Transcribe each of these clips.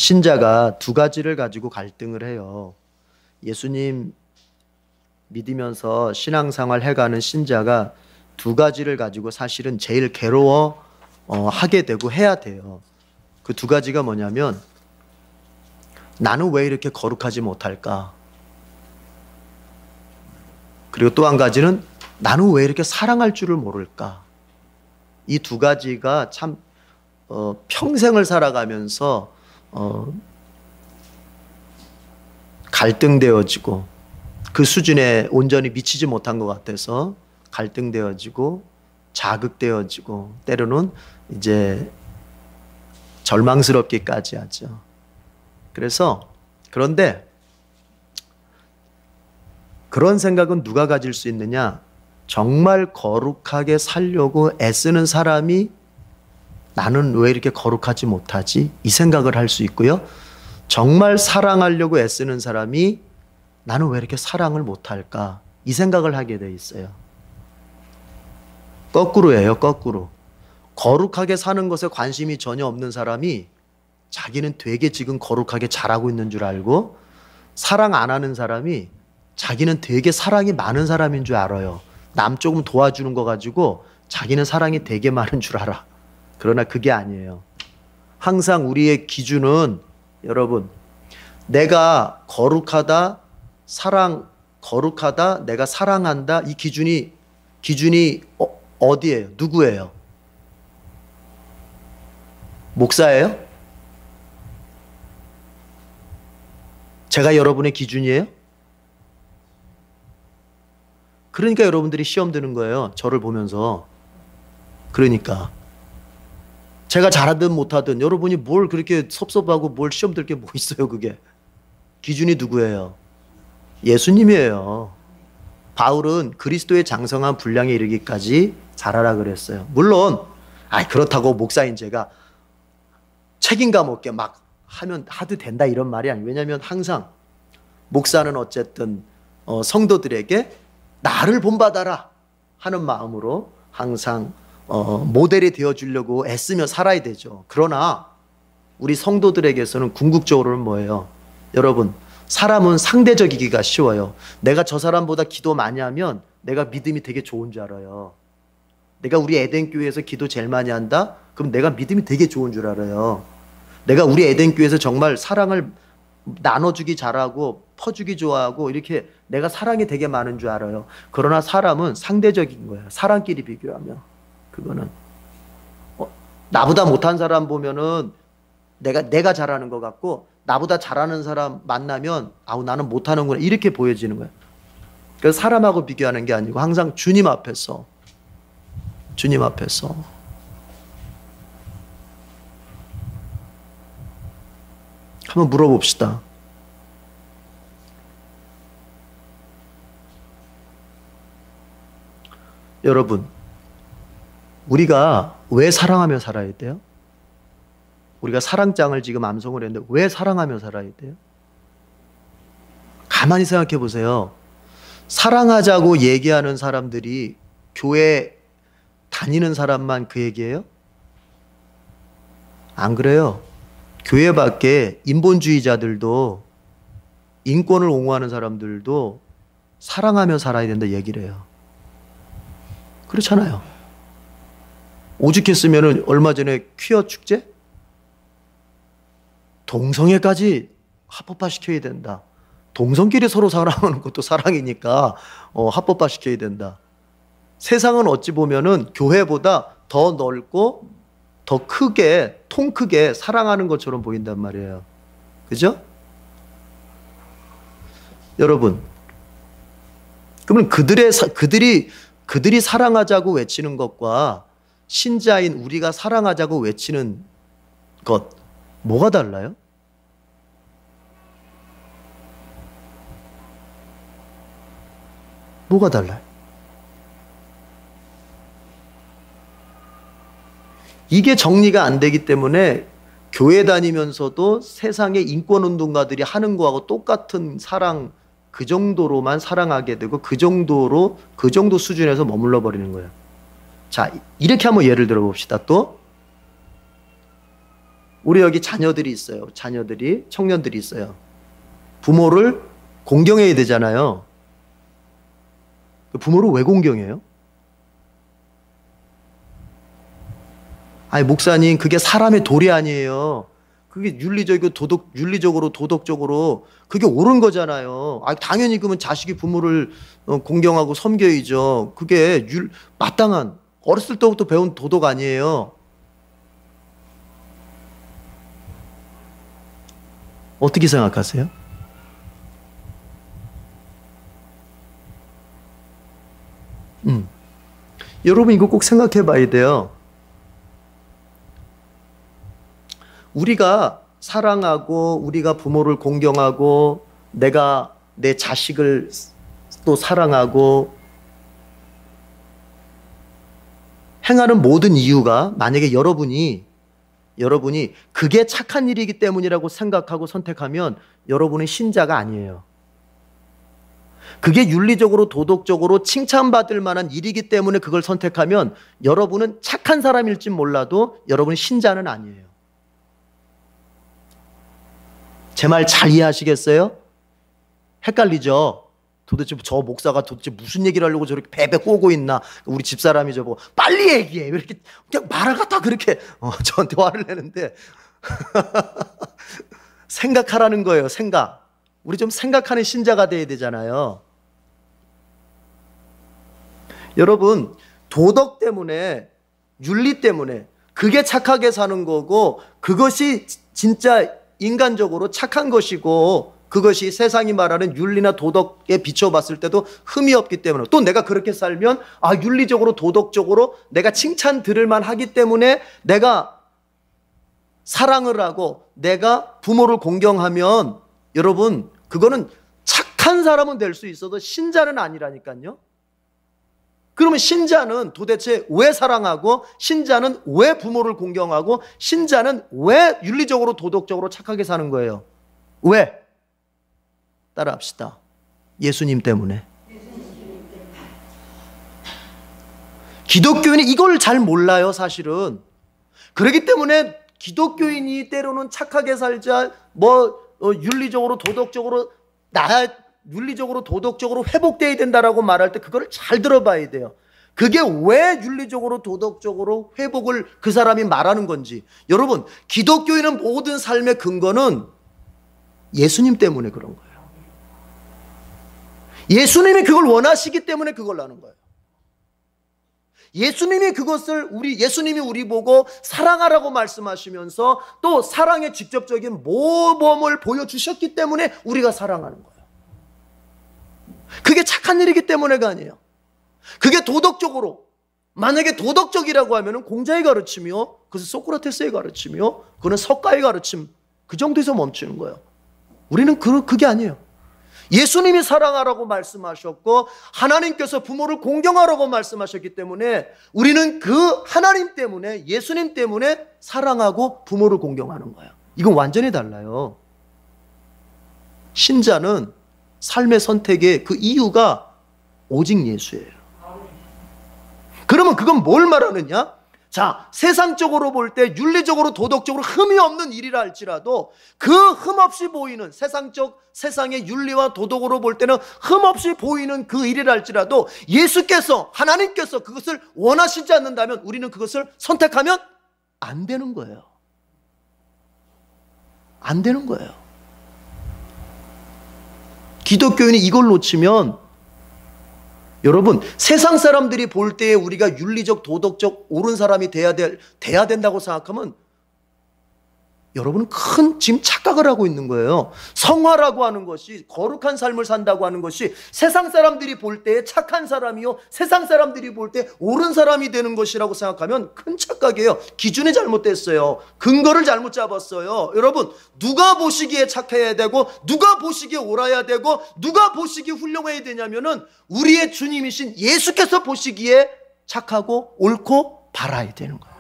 신자가 두 가지를 가지고 갈등을 해요. 예수님 믿으면서 신앙생활 해가는 신자가 두 가지를 가지고 사실은 제일 괴로워 하게 되고 해야 돼요. 그 두 가지가 뭐냐면, 나는 왜 이렇게 거룩하지 못할까? 그리고 또 한 가지는, 나는 왜 이렇게 사랑할 줄을 모를까? 이 두 가지가 참 평생을 살아가면서 갈등되어지고, 그 수준에 온전히 미치지 못한 것 같아서 갈등되어지고 자극되어지고 때로는 이제 절망스럽기까지 하죠. 그런데 그런 생각은 누가 가질 수 있느냐? 정말 거룩하게 살려고 애쓰는 사람이 나는 왜 이렇게 거룩하지 못하지? 이 생각을 할 수 있고요. 정말 사랑하려고 애쓰는 사람이 나는 왜 이렇게 사랑을 못할까? 이 생각을 하게 돼 있어요. 거꾸로예요, 거꾸로. 거룩하게 사는 것에 관심이 전혀 없는 사람이 자기는 되게 지금 거룩하게 잘하고 있는 줄 알고, 사랑 안 하는 사람이 자기는 되게 사랑이 많은 사람인 줄 알아요. 남 조금 도와주는 거 가지고 자기는 사랑이 되게 많은 줄 알아. 그러나 그게 아니에요. 항상 우리의 기준은, 여러분, 내가 거룩하다, 거룩하다, 내가 사랑한다, 이 기준이 어디예요? 누구예요? 목사예요? 제가 여러분의 기준이에요? 그러니까 여러분들이 시험 드는 거예요. 저를 보면서. 그러니까 제가 잘하든 못하든 여러분이 뭘 그렇게 섭섭하고 뭘 시험 들 게 뭐 있어요. 그게 기준이 누구예요? 예수님이에요. 바울은 그리스도의 장성한 분량에 이르기까지 잘하라 그랬어요. 물론 그렇다고 목사인 제가 책임감 없게 막 하도 된다 이런 말이 아니에요. 왜냐하면 항상 목사는 어쨌든 성도들에게 나를 본받아라 하는 마음으로 항상 모델이 되어주려고 애쓰며 살아야 되죠. 그러나 우리 성도들에게서는 궁극적으로는 뭐예요? 여러분, 사람은 상대적이기가 쉬워요. 내가 저 사람보다 기도 많이 하면 내가 믿음이 되게 좋은 줄 알아요. 내가 우리 에덴교회에서 기도 제일 많이 한다? 그럼 내가 믿음이 되게 좋은 줄 알아요. 내가 우리 에덴교회에서 정말 사랑을 나눠주기 잘하고 퍼주기 좋아하고 이렇게 내가 사랑이 되게 많은 줄 알아요. 그러나 사람은 상대적인 거예요. 사람끼리 비교하면. 그거는 나보다 못한 사람 보면은 내가 잘하는 것 같고, 나보다 잘하는 사람 만나면 나는 못하는구나 이렇게 보여지는 거예요. 그래서 사람하고 비교하는 게 아니고 항상 주님 앞에서 한번 물어봅시다. 여러분, 우리가 왜 사랑하며 살아야 돼요? 우리가 사랑장을 지금 암송을 했는데 왜 사랑하며 살아야 돼요? 가만히 생각해 보세요. 사랑하자고 얘기하는 사람들이 교회 다니는 사람만 그 얘기예요? 안 그래요. 교회 밖에 인본주의자들도, 인권을 옹호하는 사람들도 사랑하며 살아야 된다 얘기를 해요. 그렇잖아요. 오죽했으면 얼마 전에 퀴어 축제? 동성애까지 합법화시켜야 된다. 동성끼리 서로 사랑하는 것도 사랑이니까 합법화시켜야 된다. 세상은 어찌 보면은 교회보다 더 넓고 더 크게, 통 크게 사랑하는 것처럼 보인단 말이에요. 그죠? 여러분, 그러면 그들이 사랑하자고 외치는 것과 신자인 우리가 사랑하자고 외치는 것, 뭐가 달라요? 뭐가 달라요? 이게 정리가 안 되기 때문에 교회 다니면서도 세상의 인권운동가들이 하는 거하고 똑같은 사랑, 그 정도로만 사랑하게 되고 그 정도 수준에서 머물러 버리는 거예요. 자, 이렇게 한번 예를 들어 봅시다. 또 우리 여기 자녀들이 있어요. 자녀들이, 청년들이 있어요. 부모를 공경해야 되잖아요. 부모를 왜 공경해요? 아니, 목사님, 그게 사람의 도리 아니에요. 그게 윤리적으로, 도덕적으로 그게 옳은 거잖아요. 아, 당연히 그러면 자식이 부모를 공경하고 섬겨야죠. 그게 마땅한, 어렸을 때부터 배운 도덕 아니에요. 어떻게 생각하세요? 여러분, 이거 꼭 생각해 봐야 돼요. 우리가 사랑하고, 우리가 부모를 공경하고, 내가 내 자식을 또 사랑하고 행하는 모든 이유가, 만약에 여러분이 그게 착한 일이기 때문이라고 생각하고 선택하면 여러분은 신자가 아니에요. 그게 윤리적으로, 도덕적으로 칭찬받을 만한 일이기 때문에 그걸 선택하면 여러분은 착한 사람일지 몰라도 여러분은 신자는 아니에요. 제 말 잘 이해하시겠어요? 헷갈리죠? 도대체 저 목사가 도대체 무슨 얘기를 하려고 저렇게 베베 꼬고 있나? 우리 집사람이 저보고 빨리 얘기해. 왜 이렇게 그냥 말을 갖다 그렇게 저한테 화를 내는데 생각하라는 거예요. 생각. 우리 좀 생각하는 신자가 돼야 되잖아요. 여러분, 도덕 때문에, 윤리 때문에 그게 착하게 사는 거고, 그것이 진짜 인간적으로 착한 것이고, 그것이 세상이 말하는 윤리나 도덕에 비춰봤을 때도 흠이 없기 때문에, 또 내가 그렇게 살면 윤리적으로, 도덕적으로 내가 칭찬 들을 만하기 때문에 내가 사랑을 하고 내가 부모를 공경하면, 여러분, 그거는 착한 사람은 될 수 있어도 신자는 아니라니까요. 그러면 신자는 도대체 왜 사랑하고, 신자는 왜 부모를 공경하고, 신자는 왜 윤리적으로, 도덕적으로 착하게 사는 거예요? 왜? 따라합시다. 예수님 때문에. 기독교인이 이걸 잘 몰라요, 사실은. 그렇기 때문에 기독교인이 때로는 착하게 살자, 윤리적으로, 도덕적으로 윤리적으로, 도덕적으로 회복돼야 된다라고 말할 때 그걸 잘 들어봐야 돼요. 그게 왜 윤리적으로, 도덕적으로 회복을 그 사람이 말하는 건지. 여러분, 기독교인은 모든 삶의 근거는 예수님 때문에 그런 거예요. 예수님이 그걸 원하시기 때문에 그걸 하는 거예요. 예수님이 예수님이 우리 보고 사랑하라고 말씀하시면서 또 사랑의 직접적인 모범을 보여주셨기 때문에 우리가 사랑하는 거예요. 그게 착한 일이기 때문에가 아니에요. 그게 도덕적으로, 만약에 도덕적이라고 하면 공자의 가르침이요, 그것은 소크라테스의 가르침이요, 그거는 석가의 가르침, 그 정도에서 멈추는 거예요. 우리는 그게 아니에요. 예수님이 사랑하라고 말씀하셨고 하나님께서 부모를 공경하라고 말씀하셨기 때문에 우리는 그 하나님 때문에, 예수님 때문에 사랑하고 부모를 공경하는 거예요. 이건 완전히 달라요. 신자는 삶의 선택의 그 이유가 오직 예수예요. 그러면 그건 뭘 말하느냐? 자, 세상적으로 볼 때 윤리적으로, 도덕적으로 흠이 없는 일이라 할지라도 그 흠없이 보이는, 세상의 윤리와 도덕으로 볼 때는 흠없이 보이는 그 일이라 할지라도 예수께서, 하나님께서 그것을 원하시지 않는다면 우리는 그것을 선택하면 안 되는 거예요. 안 되는 거예요. 기독교인이 이걸 놓치면, 여러분, 세상 사람들이 볼 때에 우리가 윤리적, 도덕적 옳은 사람이 돼야 된다고 생각하면 여러분은 큰 지금 착각을 하고 있는 거예요. 성화라고 하는 것이, 거룩한 삶을 산다고 하는 것이 세상 사람들이 볼 때에 착한 사람이요, 세상 사람들이 볼 때 옳은 사람이 되는 것이라고 생각하면 큰 착각이에요. 기준이 잘못됐어요. 근거를 잘못 잡았어요. 여러분, 누가 보시기에 착해야 되고, 누가 보시기에 옳아야 되고, 누가 보시기에 훌륭해야 되냐면은 우리의 주님이신 예수께서 보시기에 착하고 옳고 바라야 되는 거예요.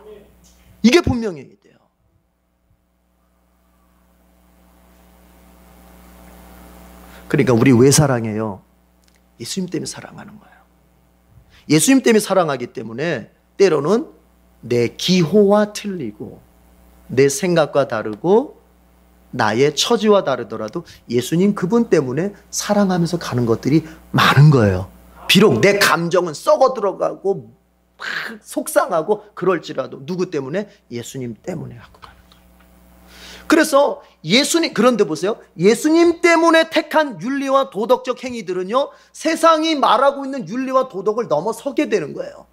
이게 분명해야 돼요. 그러니까 우리 왜 사랑해요? 예수님 때문에 사랑하는 거예요. 예수님 때문에 사랑하기 때문에 때로는 내 기호와 틀리고, 내 생각과 다르고 나의 처지와 다르더라도 예수님 그분 때문에 사랑하면서 가는 것들이 많은 거예요. 비록 내 감정은 썩어 들어가고 막 속상하고 그럴지라도 누구 때문에? 예수님 때문에 하고 가는 거예요. 그래서 예수님, 그런데 보세요. 예수님 때문에 택한 윤리와 도덕적 행위들은요, 세상이 말하고 있는 윤리와 도덕을 넘어서게 되는 거예요.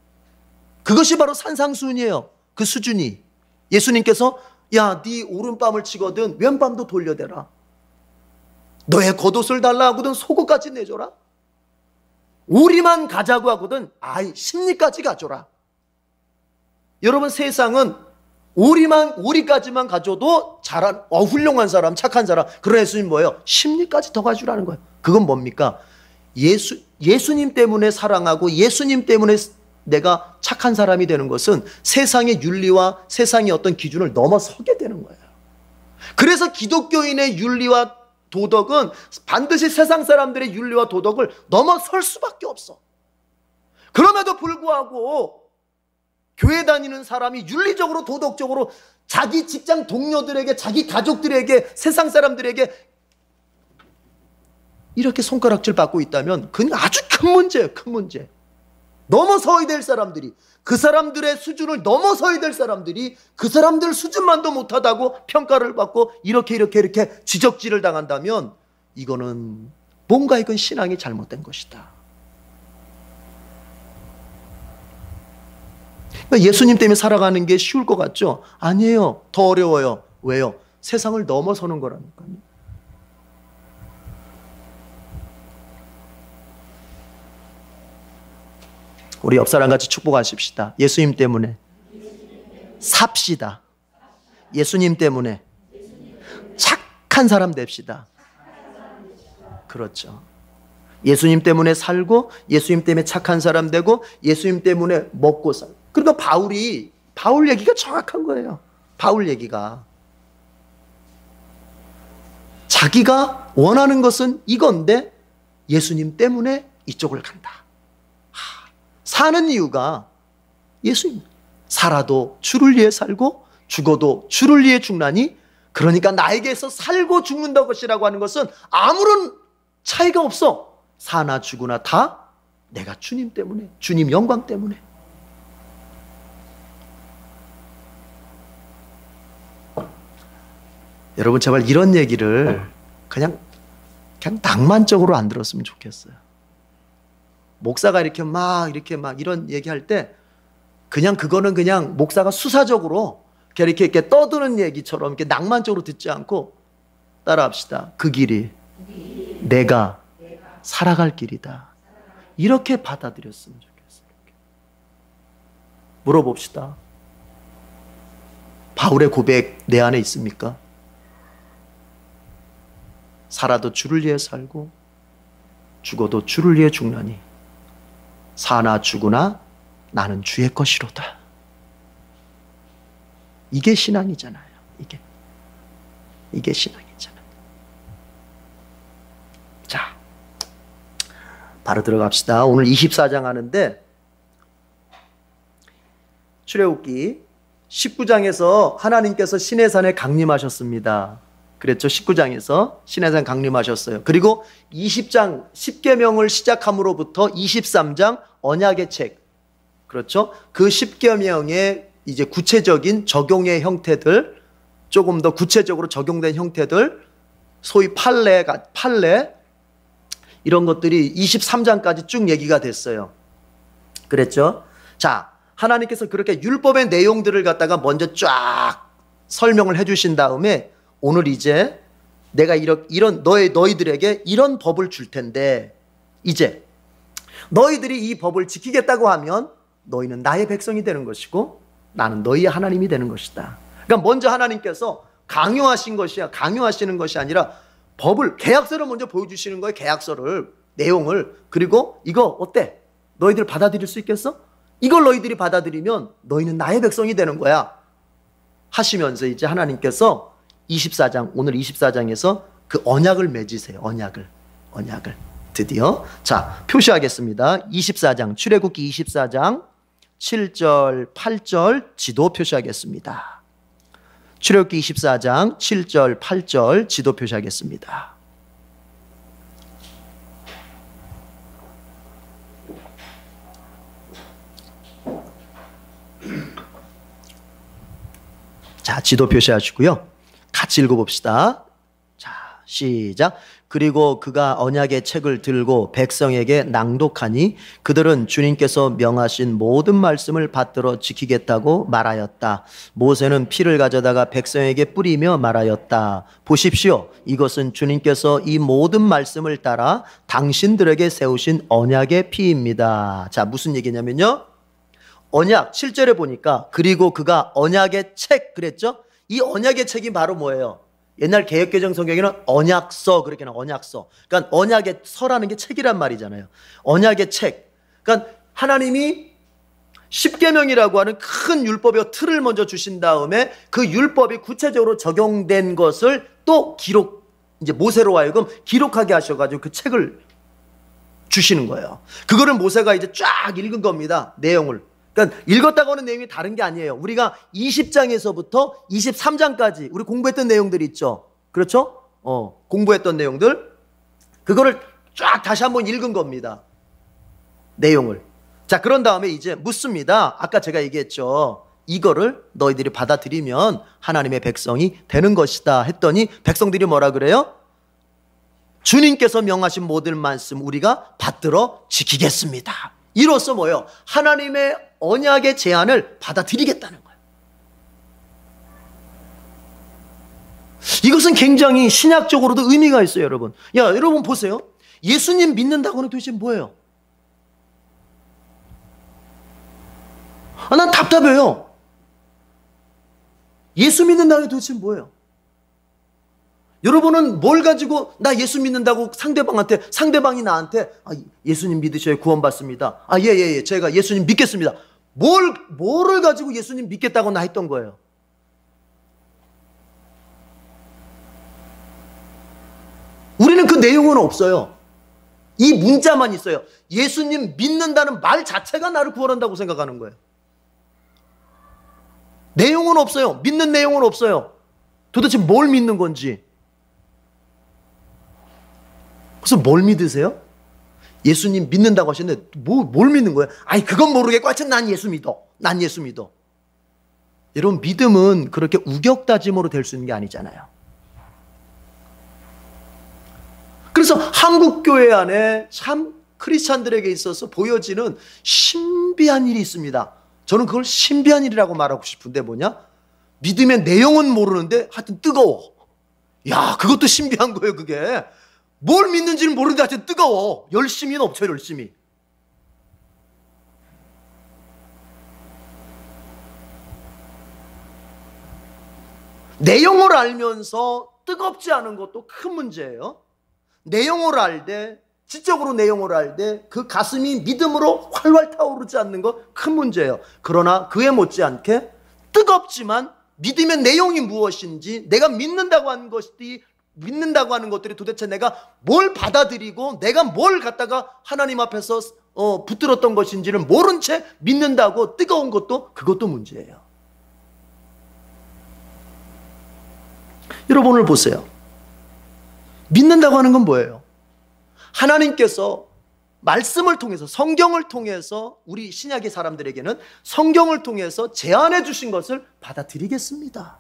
그것이 바로 산상수훈이에요. 그 수준이. 예수님께서 야, 네 오른밤을 치거든 왼밤도 돌려대라. 너의 겉옷을 달라 하거든 속옷까지 내줘라. 우리만 가자고 하거든 아이 심리까지 가져라. 여러분, 세상은 우리까지만 가져도 훌륭한 사람, 착한 사람. 그런 예수님 뭐예요? 심리까지 더 가주라는 거예요. 그건 뭡니까? 예수님 때문에 사랑하고 예수님 때문에 내가 착한 사람이 되는 것은 세상의 윤리와 세상의 어떤 기준을 넘어서게 되는 거예요. 그래서 기독교인의 윤리와 도덕은 반드시 세상 사람들의 윤리와 도덕을 넘어설 수밖에 없어. 그럼에도 불구하고 교회 다니는 사람이 윤리적으로 도덕적으로 자기 직장 동료들에게, 자기 가족들에게, 세상 사람들에게 이렇게 손가락질 받고 있다면 그건 아주 큰 문제예요. 큰 문제. 넘어서야 될 사람들이, 그 사람들의 수준을 넘어서야 될 사람들이 그 사람들 수준만도 못하다고 평가를 받고 이렇게 지적질을 당한다면 이거는 뭔가 이건 신앙이 잘못된 것이다. 그러니까 예수님 때문에 살아가는 게 쉬울 것 같죠? 아니에요. 더 어려워요. 왜요? 세상을 넘어서는 거라니까요. 우리 옆 사람 같이 축복하십시다. 예수님 때문에 삽시다. 예수님 때문에 착한 사람 됩시다. 그렇죠. 예수님 때문에 살고 예수님 때문에 착한 사람 되고 예수님 때문에 먹고 살고. 그러니까 바울 얘기가 정확한 거예요. 바울 얘기가 자기가 원하는 것은 이건데 예수님 때문에 이쪽을 간다. 사는 이유가 예수님. 살아도 주를 위해 살고 죽어도 주를 위해 죽나니, 그러니까 나에게서 살고 죽는다 것이라고 하는 것은 아무런 차이가 없어. 사나 죽으나 다 내가 주님 때문에, 주님 영광 때문에. 여러분, 제발 이런 얘기를 그냥 낭만적으로 안 들었으면 좋겠어요. 목사가 이렇게 막 이런 얘기할 때 그냥 그거는 그냥 목사가 수사적으로 이렇게 떠드는 얘기처럼 이렇게 낭만적으로 듣지 않고 따라합시다. 그 길이 내가 살아갈 길이다. 이렇게 받아들였으면 좋겠어요. 물어봅시다. 바울의 고백 내 안에 있습니까? 살아도 주를 위해 살고 죽어도 주를 위해 죽나니 사나 죽으나 나는 주의 것이로다. 이게 신앙이잖아요. 이게 신앙이잖아요. 자, 바로 들어갑시다. 오늘 24장 하는데 출애굽기 19장에서 하나님께서 시내산에 강림하셨습니다. 그랬죠. 19장에서 시내산 강림하셨어요. 그리고 20장 10계명을 시작함으로부터 23장 언약의 책, 그렇죠. 그 10계명의 이제 구체적인 적용의 형태들, 조금 더 구체적으로 적용된 형태들, 소위 판례 이런 것들이 23장까지 쭉 얘기가 됐어요. 그랬죠. 자, 하나님께서 그렇게 율법의 내용들을 갖다가 먼저 쫙 설명을 해주신 다음에 오늘 이제 내가 이런 너희들에게 이런 법을 줄 텐데 이제 너희들이 이 법을 지키겠다고 하면 너희는 나의 백성이 되는 것이고 나는 너희의 하나님이 되는 것이다. 그러니까 먼저 하나님께서 강요하시는 것이 아니라 법을, 계약서를 먼저 보여주시는 거예요. 계약서를, 내용을. 그리고 이거 어때? 너희들 받아들일 수 있겠어? 이걸 너희들이 받아들이면 너희는 나의 백성이 되는 거야 하시면서 이제 하나님께서 24장, 오늘 24장에서 그 언약을 맺으세요. 언약을 드디어. 자, 표시하겠습니다. 24장, 출애굽기 24장 7절 8절 지도 표시하겠습니다. 출애굽기 24장 7절 8절 지도 표시하겠습니다. 자, 지도 표시하시고요. 같이 읽어봅시다. 자, 시작. 그리고 그가 언약의 책을 들고 백성에게 낭독하니 그들은 주님께서 명하신 모든 말씀을 받들어 지키겠다고 말하였다. 모세는 피를 가져다가 백성에게 뿌리며 말하였다. 보십시오. 이것은 주님께서 이 모든 말씀을 따라 당신들에게 세우신 언약의 피입니다. 자, 무슨 얘기냐면요. 언약 7절에 보니까 그리고 그가 언약의 책 그랬죠? 이 언약의 책이 바로 뭐예요? 옛날 개역개정 성경에는 언약서 그렇게 나와요. 언약서. 그러니까 언약의 서라는 게 책이란 말이잖아요. 언약의 책. 그러니까 하나님이 십계명이라고 하는 큰 율법의 틀을 먼저 주신 다음에 그 율법이 구체적으로 적용된 것을 또 이제 모세로 하여금 기록하게 하셔가지고 그 책을 주시는 거예요. 그거를 모세가 이제 쫙 읽은 겁니다. 내용을. 그러니까 읽었다고 하는 내용이 다른 게 아니에요. 우리가 20장에서부터 23장까지 우리 공부했던 내용들이 있죠. 그렇죠? 공부했던 내용들. 그거를 쫙 다시 한번 읽은 겁니다. 내용을. 자, 그런 다음에 이제 묻습니다. 아까 제가 얘기했죠. 이거를 너희들이 받아들이면 하나님의 백성이 되는 것이다 했더니 백성들이 뭐라 그래요? 주님께서 명하신 모든 말씀 우리가 받들어 지키겠습니다. 이로써 뭐예요? 하나님의 언약의 제안을 받아들이겠다는 거예요. 이것은 굉장히 신약적으로도 의미가 있어요, 여러분. 야, 여러분 보세요. 예수님 믿는다고는 도대체 뭐예요? 난 답답해요. 예수 믿는다는 게 도대체 뭐예요? 여러분은 뭘 가지고 나 예수 믿는다고 상대방이 나한테 예수님 믿으셔야 구원받습니다. 예, 제가 예수님 믿겠습니다. 뭐를 가지고 예수님 믿겠다고 나 했던 거예요? 우리는 그 내용은 없어요. 이 문자만 있어요. 예수님 믿는다는 말 자체가 나를 구원한다고 생각하는 거예요. 내용은 없어요. 믿는 내용은 없어요. 도대체 뭘 믿는 건지. 그래서 뭘 믿으세요? 예수님 믿는다고 하셨는데 뭘 믿는 거예요? 그건 모르겠고 하여튼 난 예수 믿어. 난 예수 믿어. 여러분, 믿음은 그렇게 우격다짐으로 될 수 있는 게 아니잖아요. 그래서 한국교회 안에 참 크리스찬들에게 있어서 보여지는 신비한 일이 있습니다. 저는 그걸 신비한 일이라고 말하고 싶은데 뭐냐? 믿음의 내용은 모르는데 하여튼 뜨거워. 야, 그것도 신비한 거예요, 그게. 뭘 믿는지는 모르는데 하여튼 뜨거워. 열심히 넘쳐요, 열심히. 내용을 알면서 뜨겁지 않은 것도 큰 문제예요. 내용을 알되, 지적으로 내용을 알되 그 가슴이 믿음으로 활활 타오르지 않는 거 큰 문제예요. 그러나 그에 못지않게 뜨겁지만 믿음의 내용이 무엇인지, 내가 믿는다고 하는 것들이 도대체 내가 뭘 받아들이고 내가 뭘 갖다가 하나님 앞에서 붙들었던 것인지를 모른 채 믿는다고 뜨거운 그것도 문제예요. 여러분, 오늘 보세요. 믿는다고 하는 건 뭐예요? 하나님께서 말씀을 통해서, 성경을 통해서 우리 신약의 사람들에게는 성경을 통해서 제안해 주신 것을 받아들이겠습니다.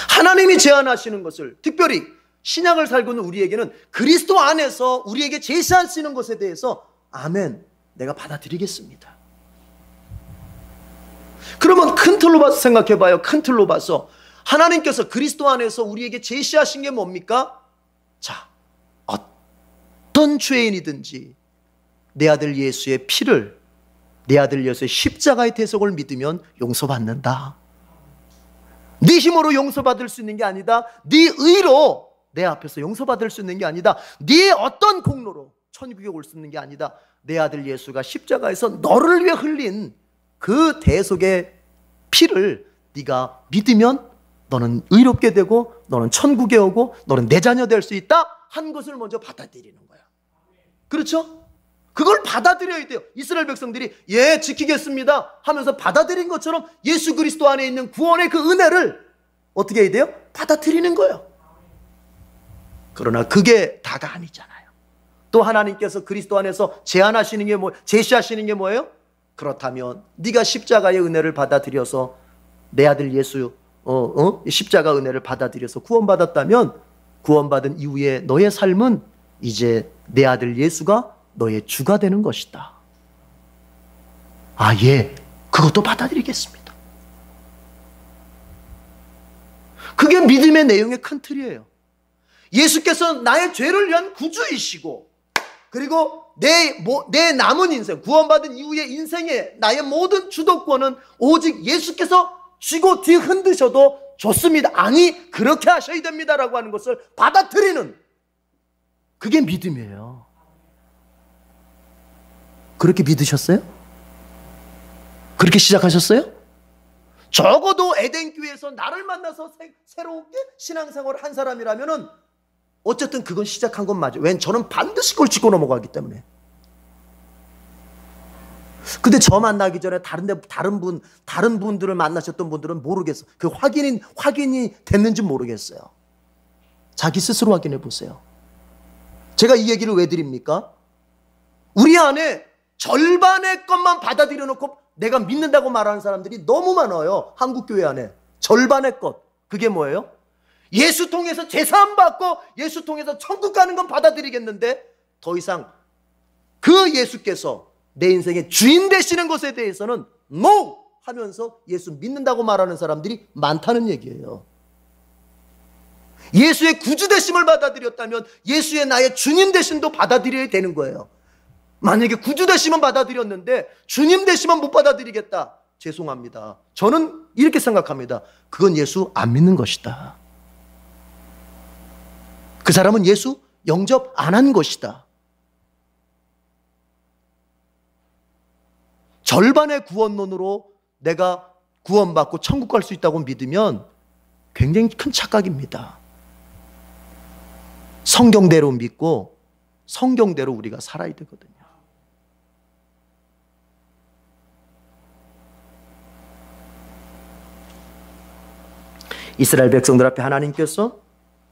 하나님이 제안하시는 것을, 특별히 신약을 살고 있는 우리에게는 그리스도 안에서 우리에게 제시하시는 것에 대해서 아멘, 내가 받아들이겠습니다. 그러면 큰 틀로 봐서 생각해 봐요. 큰 틀로 봐서 하나님께서 그리스도 안에서 우리에게 제시하신 게 뭡니까? 자, 어떤 죄인이든지 내 아들 예수의 피를, 내 아들 예수의 십자가의 대속을 믿으면 용서받는다. 네 힘으로 용서받을 수 있는 게 아니다. 네 의로 내 앞에서 용서받을 수 있는 게 아니다. 네 어떤 공로로 천국에 올 수 있는 게 아니다. 내 아들 예수가 십자가에서 너를 위해 흘린 그 대속의 피를 네가 믿으면 너는 의롭게 되고 너는 천국에 오고 너는 내 자녀 될 수 있다 한 것을 먼저 받아들이는 거야. 그렇죠? 그걸 받아들여야 돼요. 이스라엘 백성들이 예 지키겠습니다 하면서 받아들인 것처럼 예수 그리스도 안에 있는 구원의 그 은혜를 어떻게 해야 돼요? 받아들이는 거예요. 그러나 그게 다가 아니잖아요. 또 하나님께서 그리스도 안에서 제안하시는 게 제시하시는 게 뭐예요? 그렇다면 네가 십자가의 은혜를 받아들여서 내 아들 예수 십자가 은혜를 받아들여서 구원받았다면 구원받은 이후에 너의 삶은 이제 내 아들 예수가 너의 주가 되는 것이다. 아, 예, 그것도 받아들이겠습니다. 그게 믿음의 내용의 큰 틀이에요. 예수께서 나의 죄를 위한 구주이시고, 그리고 내 남은 인생, 구원받은 이후의 인생의 나의 모든 주도권은 오직 예수께서 쥐고 뒤흔드셔도 좋습니다. 아니, 그렇게 하셔야 됩니다라고 하는 것을 받아들이는, 그게 믿음이에요. 그렇게 믿으셨어요? 그렇게 시작하셨어요? 적어도 에덴교회에서 나를 만나서 새롭게 신앙생활을 한 사람이라면은 어쨌든 그건 시작한 건 맞아요. 왜냐면 저는 반드시 그걸 짚고 넘어가기 때문에. 근데 저 만나기 전에 다른 분들을 만나셨던 분들은 모르겠어요. 그 확인이 됐는지 모르겠어요. 자기 스스로 확인해 보세요. 제가 이 얘기를 왜 드립니까? 우리 안에 절반의 것만 받아들여 놓고 내가 믿는다고 말하는 사람들이 너무 많아요. 한국교회 안에. 절반의 것. 그게 뭐예요? 예수 통해서 제사함 받고 예수 통해서 천국 가는 건 받아들이겠는데 더 이상 그 예수께서 내 인생의 주인 되시는 것에 대해서는 NO! 하면서 예수 믿는다고 말하는 사람들이 많다는 얘기예요. 예수의 구주 되심을 받아들였다면 예수의 나의 주님 되심도 받아들여야 되는 거예요. 만약에 구주 되심은 받아들였는데 주님 되심은 못 받아들이겠다. 죄송합니다. 저는 이렇게 생각합니다. 그건 예수 안 믿는 것이다. 그 사람은 예수 영접 안 한 것이다. 절반의 구원론으로 내가 구원받고 천국 갈 수 있다고 믿으면 굉장히 큰 착각입니다. 성경대로 믿고 성경대로 우리가 살아야 되거든요. 이스라엘 백성들 앞에 하나님께서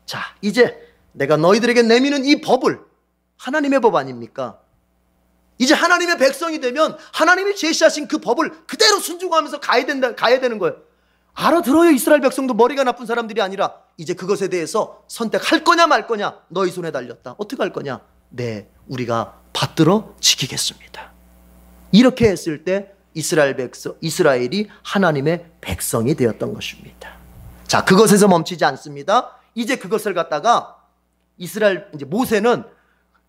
자, 이제 내가 너희들에게 내미는 이 법을, 하나님의 법 아닙니까? 이제 하나님의 백성이 되면 하나님이 제시하신 그 법을 그대로 순종하면서 가야 되는 거예요. 알아들어요. 이스라엘 백성도 머리가 나쁜 사람들이 아니라 이제 그것에 대해서 선택할 거냐 말 거냐 너희 손에 달렸다. 어떻게 할 거냐? 네, 우리가 받들어 지키겠습니다. 이렇게 했을 때 이스라엘이 하나님의 백성이 되었던 것입니다. 자, 그것에서 멈추지 않습니다. 이제 그것을 갖다가 이제 모세는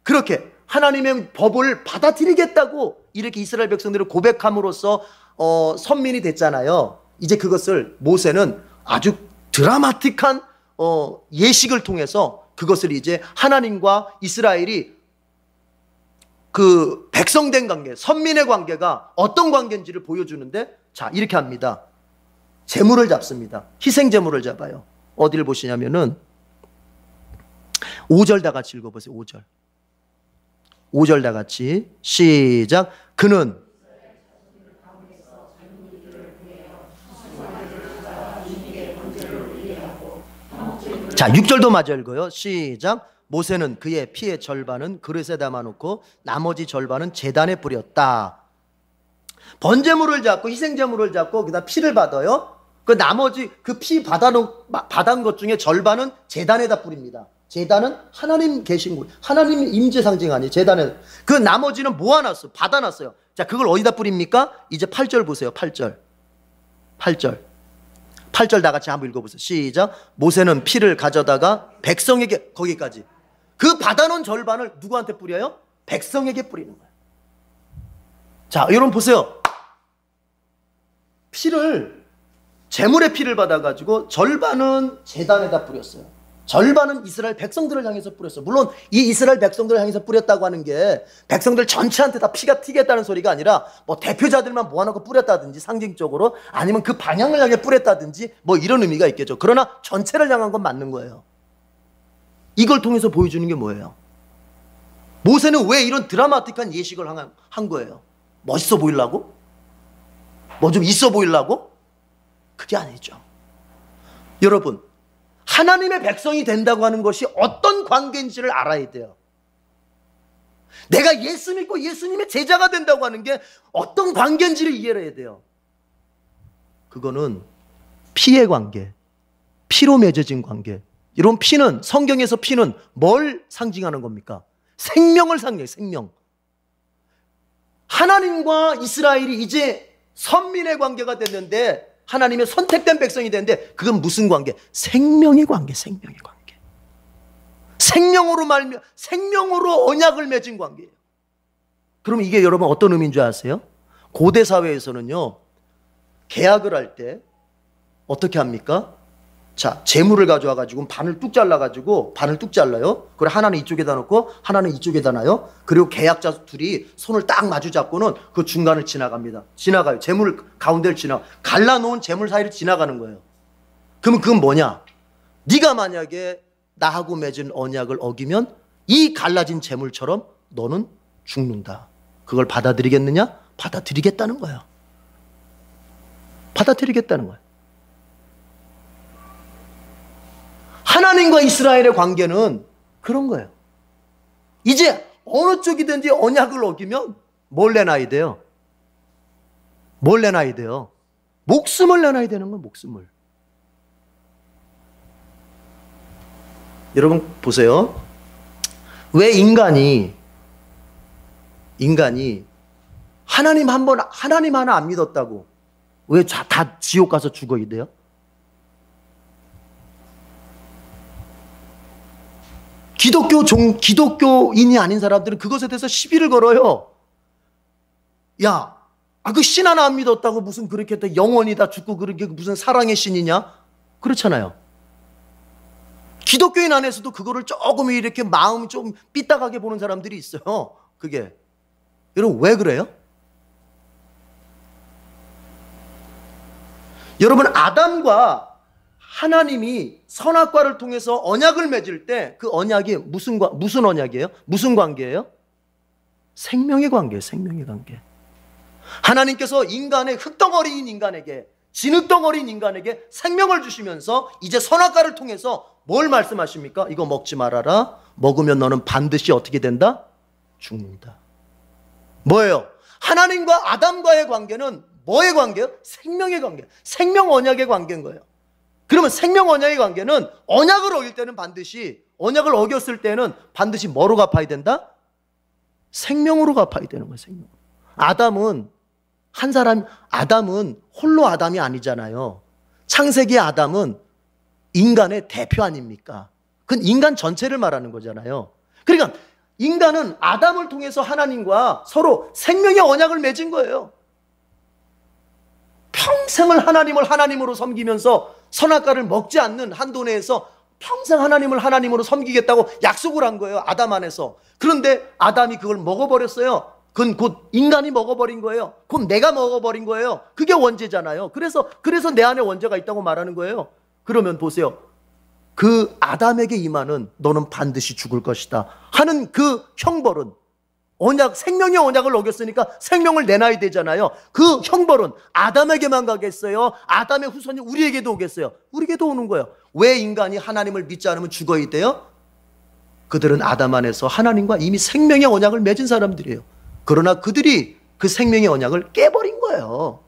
그렇게 하나님의 법을 받아들이겠다고 이렇게 이스라엘 백성들을 고백함으로써 선민이 됐잖아요. 이제 그것을 모세는 아주 드라마틱한 예식을 통해서 그것을 이제 하나님과 이스라엘이 그 백성된 관계, 선민의 관계가 어떤 관계인지를 보여주는데, 자, 이렇게 합니다. 제물을 잡습니다. 희생 제물을 잡아요. 어디를 보시냐면은 5절 다 같이 읽어보세요. 5절. 5절 다 같이 시작. 그는 자, 6절도 마저 읽어요. 시작. 모세는 그의 피의 절반은 그릇에 담아놓고 나머지 절반은 제단에 뿌렸다. 번제물을 잡고 희생제물을 잡고 그다음 피를 받아요. 그 나머지 그 피 받은 것 중에 절반은 제단에다 뿌립니다. 제단은 하나님 계신 곳, 하나님 임재 상징 아니에요. 제단에. 그 나머지는 모아놨어요. 받아놨어요. 자, 그걸 어디다 뿌립니까? 이제 8절 보세요. 8절 다 같이 한번 읽어보세요. 시작. 모세는 피를 가져다가 백성에게, 거기까지. 그 받아놓은 절반을 누구한테 뿌려요? 백성에게 뿌리는 거예요. 자, 여러분 보세요. 제물의 피를 받아가지고 절반은 제단에다 뿌렸어요. 절반은 이스라엘 백성들을 향해서 뿌렸어요. 물론 이 이스라엘 백성들을 향해서 뿌렸다고 하는 게 백성들 전체한테 다 피가 튀겠다는 소리가 아니라 뭐 대표자들만 모아놓고 뿌렸다든지 상징적으로, 아니면 그 방향을 향해 뿌렸다든지 뭐 이런 의미가 있겠죠. 그러나 전체를 향한 건 맞는 거예요. 이걸 통해서 보여주는 게 뭐예요? 모세는 왜 이런 드라마틱한 예식을 한 거예요? 멋있어 보이려고? 뭐 좀 있어 보이려고? 그게 아니죠. 여러분, 하나님의 백성이 된다고 하는 것이 어떤 관계인지를 알아야 돼요. 내가 예수 믿고 예수님의 제자가 된다고 하는 게 어떤 관계인지를 이해를 해야 돼요. 그거는 피의 관계, 피로 맺어진 관계. 이런 피는, 성경에서 피는 뭘 상징하는 겁니까? 생명을 상징해요. 생명. 하나님과 이스라엘이 이제 선민의 관계가 됐는데, 하나님의 선택된 백성이 됐는데, 그건 무슨 관계? 생명의 관계, 생명의 관계. 생명으로 언약을 맺은 관계예요. 그럼 이게 여러분 어떤 의미인 줄 아세요? 고대 사회에서는요, 계약을 할 때 어떻게 합니까? 자, 재물을 가져와 가지고 반을 뚝 잘라 가지고 반을 뚝 잘라요. 그리고 하나는 이쪽에다 놓고 하나는 이쪽에다 놔요. 그리고 계약자 둘이 손을 딱 마주 잡고는 그 중간을 지나갑니다. 지나가요. 재물 가운데를 갈라놓은 재물 사이를 지나가는 거예요. 그러면 그건 뭐냐? 네가 만약에 나하고 맺은 언약을 어기면 이 갈라진 재물처럼 너는 죽는다. 그걸 받아들이겠느냐? 받아들이겠다는 거예요. 받아들이겠다는 거예요. 하나님과 이스라엘의 관계는 그런 거예요. 이제 어느 쪽이든지 언약을 어기면 뭘 내놔야 돼요? 뭘 내놔야 돼요? 목숨을 내놔야 되는 거예요. 목숨을. 여러분 보세요. 왜 인간이 하나님 하나 안 믿었다고 왜 다 지옥 가서 죽어야 돼요? 기독교인이 아닌 사람들은 그것에 대해서 시비를 걸어요. 야, 그 신 하나 안 믿었다고 무슨 그렇게 또 영원히 다 죽고 그렇게 무슨 사랑의 신이냐? 그렇잖아요. 기독교인 안에서도 그거를 조금 이렇게 마음이 좀 삐딱하게 보는 사람들이 있어요. 그게. 여러분 왜 그래요? 여러분 아담과 하나님이 선악과를 통해서 언약을 맺을 때 그 언약이 무슨 언약이에요? 무슨 관계예요? 생명의 관계예요. 생명의 관계. 하나님께서 흙덩어리인 인간에게, 진흙덩어리인 인간에게 생명을 주시면서 이제 선악과를 통해서 뭘 말씀하십니까? 이거 먹지 말아라. 먹으면 너는 반드시 어떻게 된다? 죽는다. 뭐예요? 하나님과 아담과의 관계는 뭐의 관계예요? 생명의 관계. 생명 언약의 관계인 거예요. 그러면 생명 언약의 관계는 언약을 어길 때는 언약을 어겼을 때는 반드시 뭐로 갚아야 된다? 생명으로 갚아야 되는 거예요. 생명. 아담은 홀로 아담이 아니잖아요. 창세기의 아담은 인간의 대표 아닙니까? 그건 인간 전체를 말하는 거잖아요. 그러니까 인간은 아담을 통해서 하나님과 서로 생명의 언약을 맺은 거예요. 평생을 하나님을 하나님으로 섬기면서 선악과를 먹지 않는 한도 내에서 평생 하나님을 하나님으로 섬기겠다고 약속을 한 거예요. 아담 안에서. 그런데 아담이 그걸 먹어버렸어요. 그건 곧 인간이 먹어버린 거예요. 그건 내가 먹어버린 거예요. 그게 원죄잖아요. 그래서 내 안에 원죄가 있다고 말하는 거예요. 그러면 보세요. 그 아담에게 임하는 너는 반드시 죽을 것이다 하는 그 형벌은 생명의 언약을 어겼으니까 생명을 내놔야 되잖아요. 그 형벌은 아담에게만 가겠어요? 아담의 후손이 우리에게도 오겠어요? 우리에게도 오는 거예요. 왜 인간이 하나님을 믿지 않으면 죽어야 돼요? 그들은 아담 안에서 하나님과 이미 생명의 언약을 맺은 사람들이에요. 그러나 그들이 그 생명의 언약을 깨버린 거예요.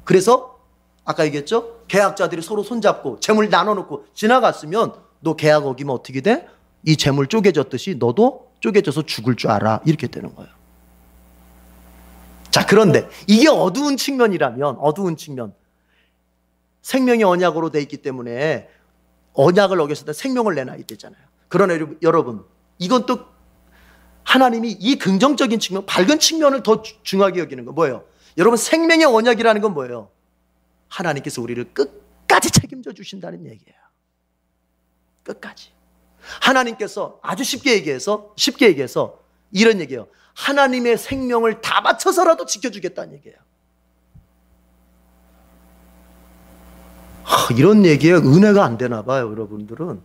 그래서 아까 얘기했죠? 계약자들이 서로 손잡고 재물 나눠놓고 지나갔으면 너 계약 어기면 어떻게 돼? 이 재물 쪼개졌듯이 너도 쪼개져서 죽을 줄 알아. 이렇게 되는 거예요. 자, 그런데 이게 어두운 측면이라면 생명의 언약으로 돼 있기 때문에 언약을 어겼을 때 생명을 내놔야 되잖아요. 그러나 여러분 이건 또 하나님이 이 긍정적인 측면, 밝은 측면을 더 중요하게 여기는 거 뭐예요? 여러분 생명의 언약이라는 건 뭐예요? 하나님께서 우리를 끝까지 책임져 주신다는 얘기예요. 끝까지. 하나님께서 아주 쉽게 얘기해서 이런 얘기예요. 하나님의 생명을 다 바쳐서라도 지켜주겠다는 얘기예요. 이런 얘기에 은혜가 안 되나 봐요, 여러분들은.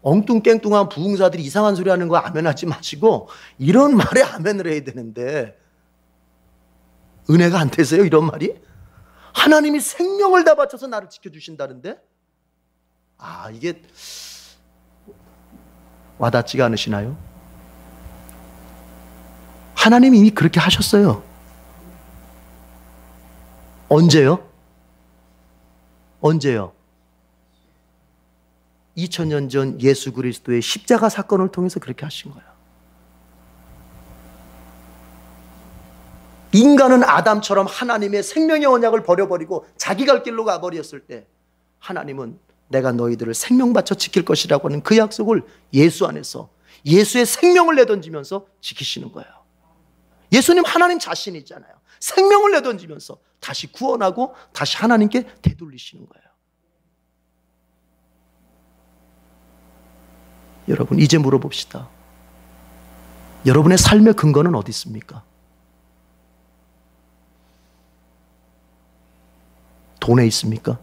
엉뚱깽뚱한 부흥사들이 이상한 소리 하는 거 아멘하지 마시고 이런 말에 아멘을 해야 되는데 은혜가 안 되세요? 이런 말이? 하나님이 생명을 다 바쳐서 나를 지켜주신다는데? 이게 와닿지가 않으시나요? 하나님이 이미 그렇게 하셨어요. 언제요? 언제요? 2000년 전 예수 그리스도의 십자가 사건을 통해서 그렇게 하신 거예요. 인간은 아담처럼 하나님의 생명의 언약을 버려버리고 자기 갈 길로 가버렸을 때 하나님은 내가 너희들을 생명 바쳐 지킬 것이라고 하는 그 약속을 예수 안에서 예수의 생명을 내던지면서 지키시는 거예요. 예수님 하나님 자신이잖아요. 생명을 내던지면서 다시 구원하고 다시 하나님께 되돌리시는 거예요. 여러분, 이제 물어봅시다. 여러분의 삶의 근거는 어디 있습니까? 돈에 있습니까?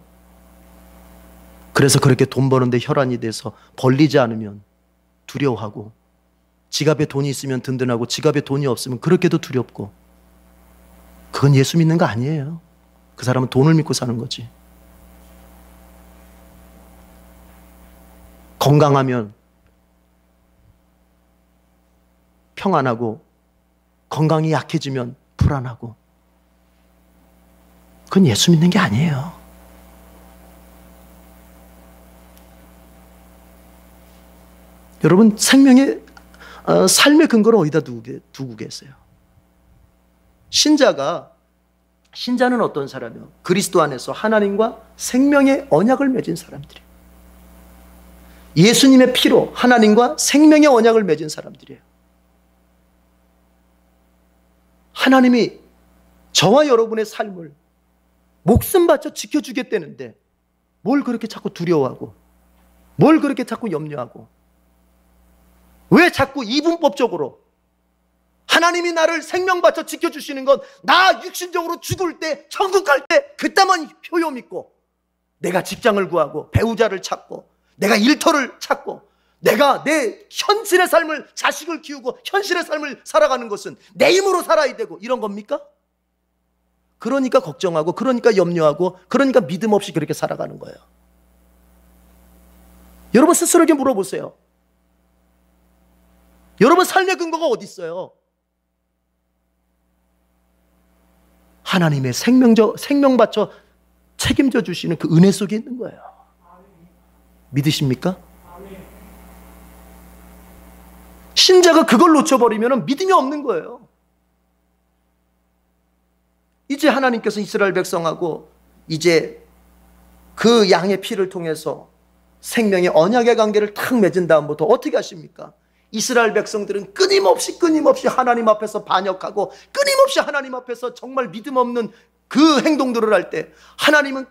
그래서 그렇게 돈 버는데 혈안이 돼서 벌리지 않으면 두려워하고, 지갑에 돈이 있으면 든든하고 지갑에 돈이 없으면 그렇게도 두렵고, 그건 예수 믿는 거 아니에요. 그 사람은 돈을 믿고 사는 거지. 건강하면 평안하고 건강이 약해지면 불안하고, 그건 예수 믿는 게 아니에요. 여러분, 삶의 근거를 어디다 두고 계세요? 신자는 어떤 사람이요? 그리스도 안에서 하나님과 생명의 언약을 맺은 사람들이에요. 예수님의 피로 하나님과 생명의 언약을 맺은 사람들이에요. 하나님이 저와 여러분의 삶을 목숨 바쳐 지켜주겠다는데 뭘 그렇게 자꾸 두려워하고, 뭘 그렇게 자꾸 염려하고, 왜 자꾸 이분법적으로 하나님이 나를 생명 바쳐 지켜주시는 건 나 육신적으로 죽을 때, 천국 갈 때 그때만 효요 믿고, 내가 직장을 구하고 배우자를 찾고 내가 일터를 찾고 내가 내 현실의 삶을, 자식을 키우고 현실의 삶을 살아가는 것은 내 힘으로 살아야 되고 이런 겁니까? 그러니까 걱정하고, 그러니까 염려하고, 그러니까 믿음 없이 그렇게 살아가는 거예요. 여러분 스스로에게 물어보세요. 여러분 삶의 근거가 어디 있어요? 하나님의 생명 바쳐 책임져 주시는 그 은혜 속에 있는 거예요. 믿으십니까? 신자가 그걸 놓쳐버리면 믿음이 없는 거예요. 이제 하나님께서 이스라엘 백성하고 이제 그 양의 피를 통해서 생명의 언약의 관계를 탁 맺은 다음부터 어떻게 하십니까? 이스라엘 백성들은 끊임없이 하나님 앞에서 반역하고 끊임없이 하나님 앞에서 정말 믿음 없는 그 행동들을 할 때 하나님은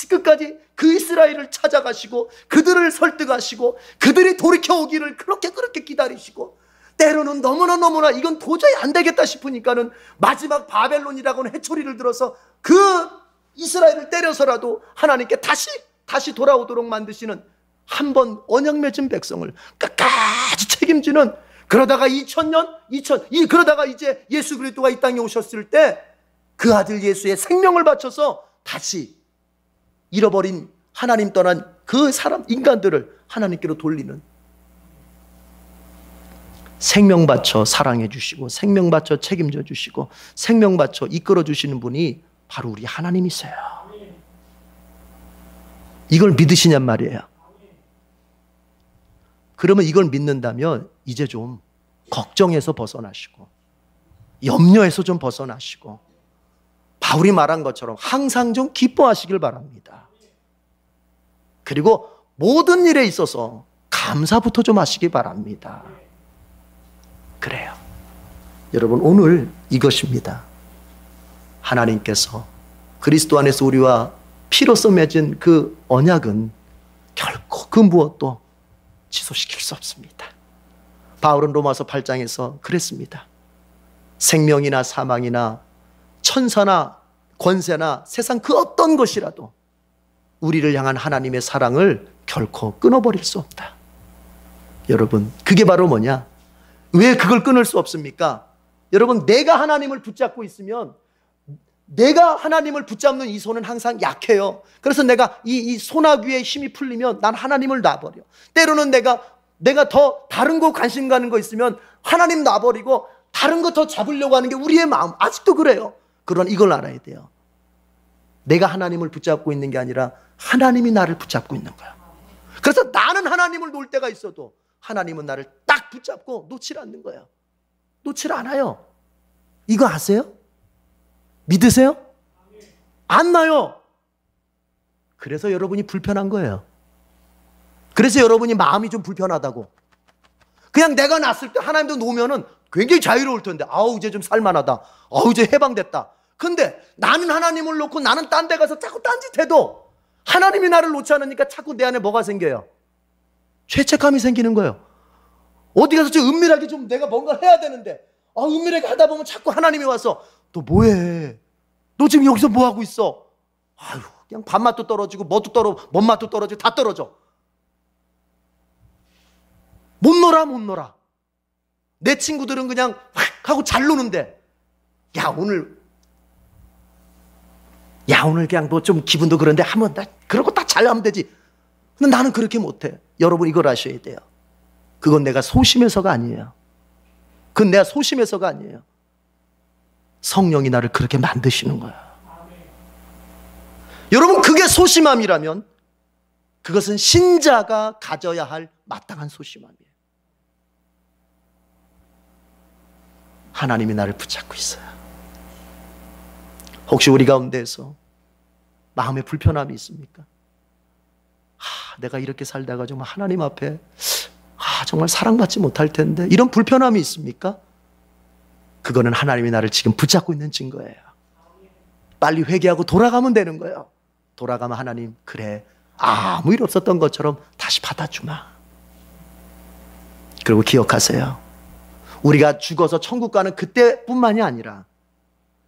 끝까지 그 이스라엘을 찾아가시고 그들을 설득하시고 그들이 돌이켜오기를 그렇게 기다리시고, 때로는 너무나 이건 도저히 안 되겠다 싶으니까는 마지막 바벨론이라고는 해초리를 들어서 그 이스라엘을 때려서라도 하나님께 다시 돌아오도록 만드시는, 한 번 언약 맺은 백성을 끝까지 책임지는, 그러다가 그러다가 이제 예수 그리스도가 이 땅에 오셨을 때 그 아들 예수의 생명을 바쳐서 다시 잃어버린, 하나님 떠난 그 인간들을 하나님께로 돌리는, 생명 바쳐 사랑해 주시고 생명 바쳐 책임져 주시고 생명 바쳐 이끌어 주시는 분이 바로 우리 하나님이세요. 이걸 믿으시냔 말이에요. 그러면 이걸 믿는다면 이제 좀 걱정에서 벗어나시고 염려에서 좀 벗어나시고 바울이 말한 것처럼 항상 좀 기뻐하시길 바랍니다. 그리고 모든 일에 있어서 감사부터 좀 하시기 바랍니다. 그래요. 여러분, 오늘 이것입니다. 하나님께서 그리스도 안에서 우리와 피로써 맺은 그 언약은 결코 그 무엇도 취소시킬 수 없습니다. 바울은 로마서 8장에서 그랬습니다. 생명이나 사망이나 천사나 권세나 세상 그 어떤 것이라도 우리를 향한 하나님의 사랑을 결코 끊어버릴 수 없다. 여러분, 그게 바로 뭐냐? 왜 그걸 끊을 수 없습니까? 여러분, 내가 하나님을 붙잡고 있으면, 내가 하나님을 붙잡는 이 손은 항상 약해요. 그래서 내가 이 소나귀에 힘이 풀리면 난 하나님을 놔버려. 때로는 내가 더 다른 거 관심 가는 거 있으면 하나님 놔버리고 다른 거 더 잡으려고 하는 게 우리의 마음. 아직도 그래요. 그러나 이걸 알아야 돼요. 내가 하나님을 붙잡고 있는 게 아니라 하나님이 나를 붙잡고 있는 거야. 그래서 나는 하나님을 놓을 때가 있어도 하나님은 나를 딱 붙잡고 놓질 않는 거예요. 놓질 않아요. 이거 아세요? 믿으세요? 안 나요. 그래서 여러분이 불편한 거예요. 그래서 여러분이 마음이 좀 불편하다고. 그냥 내가 났을 때 하나님도 놓으면은 굉장히 자유로울 텐데, 아우 이제 좀 살만하다, 아우 이제 해방됐다. 근데 나는 하나님을 놓고 나는 딴 데 가서 자꾸 딴짓해도 하나님이 나를 놓지 않으니까 자꾸 내 안에 뭐가 생겨요? 죄책감이 생기는 거예요. 어디 가서 좀 은밀하게 좀 내가 뭔가 해야 되는데, 은밀하게 하다 보면 자꾸 하나님이 와서 너 뭐해? 너 지금 여기서 뭐 하고 있어? 아유, 그냥 밥맛도 떨어지고 뭐도 뭔 맛도 떨어지고 다 떨어져. 못 놀아. 내 친구들은 그냥 확 하고 잘 노는데, 야 오늘 그냥 뭐 좀 기분도 그런데 하면 그러고 딱 잘하면 되지. 근데 나는 그렇게 못해. 여러분 이걸 아셔야 돼요. 그건 내가 소심해서가 아니에요. 그건 내가 소심해서가 아니에요. 성령이 나를 그렇게 만드시는 거야. 여러분, 그게 소심함이라면 그것은 신자가 가져야 할 마땅한 소심함이에요. 하나님이 나를 붙잡고 있어요. 혹시 우리 가운데에서 마음에 불편함이 있습니까? 내가 이렇게 살다가 정말 하나님 앞에 정말 사랑받지 못할 텐데, 이런 불편함이 있습니까? 그거는 하나님이 나를 지금 붙잡고 있는 증거예요. 빨리 회개하고 돌아가면 되는 거예요. 돌아가면 하나님, 그래, 아무 일 없었던 것처럼 다시 받아주마. 그리고 기억하세요. 우리가 죽어서 천국 가는 그때뿐만이 아니라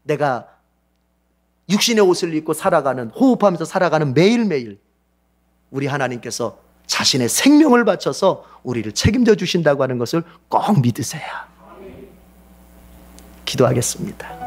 내가 육신의 옷을 입고 살아가는, 호흡하면서 살아가는 매일매일 우리 하나님께서 자신의 생명을 바쳐서 우리를 책임져 주신다고 하는 것을 꼭 믿으세요. 기도하겠습니다.